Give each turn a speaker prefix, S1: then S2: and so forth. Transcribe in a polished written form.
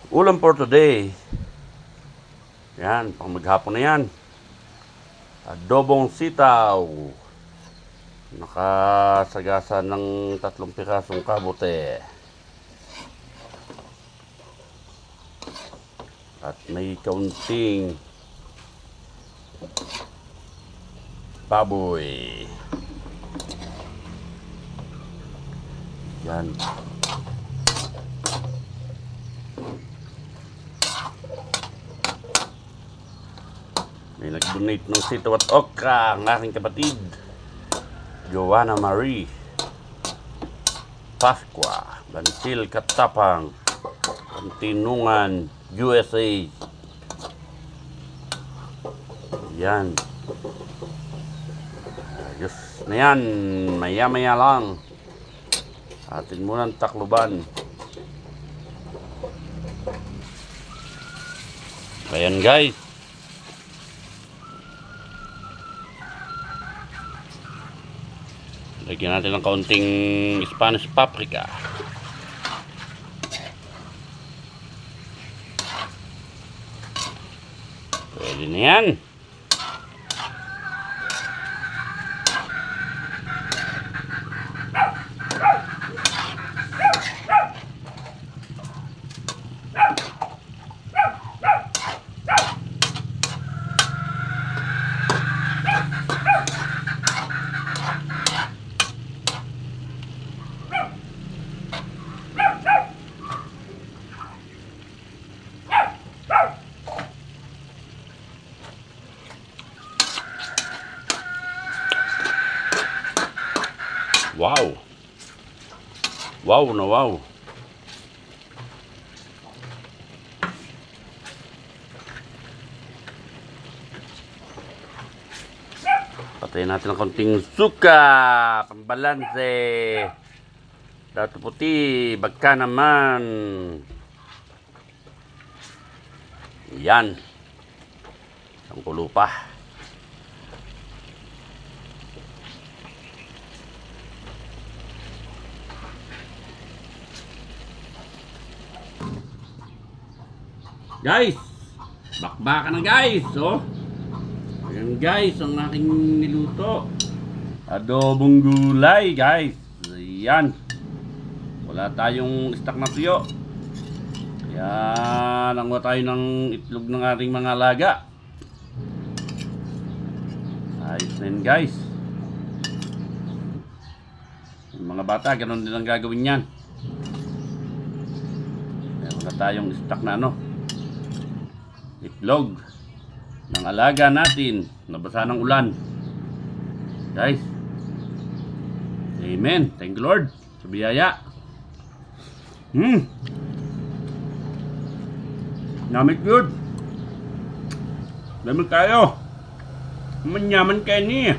S1: Ulam for today. Yan, pang maghapon na yan. Adobong sitaw. Nakasagasa ng 3 pirasong kabote. At may kaunting baboy. Yan. May nag-donate ng sitaw at okra ang aking kapatid, Joanna Marie Pasqua, Bansil Katapang, Kantinungan, USA. Yan. Ayos na yan. Maya-maya lang. Atin muna ang takluban. Ayan guys. Lagyan natin ng kaunting Spanish paprika. Pwede na yan. Wow. Wow na wow. Patayin natin ng konting suka. Pambalanse. Dato puti. Bagka naman. Yan. Ang kulo pa. Guys, bakbakan na guys, oh. Ayan guys, ang aking niluto. Adobong gulay, guys. Ayan. Wala tayong stock na tuyo. Kaya nanguha tayo ng itlog ng ating mga alaga. Ayos na yun guys. Yung mga bata, ganun din ang gagawin yan. Wala tayong stock na ano, itlog ng alaga natin, nabasa ng ulan. Guys, amen. Thank you Lord sa biyaya. Namit good. Lamig kayo. Manyaman kayo ni.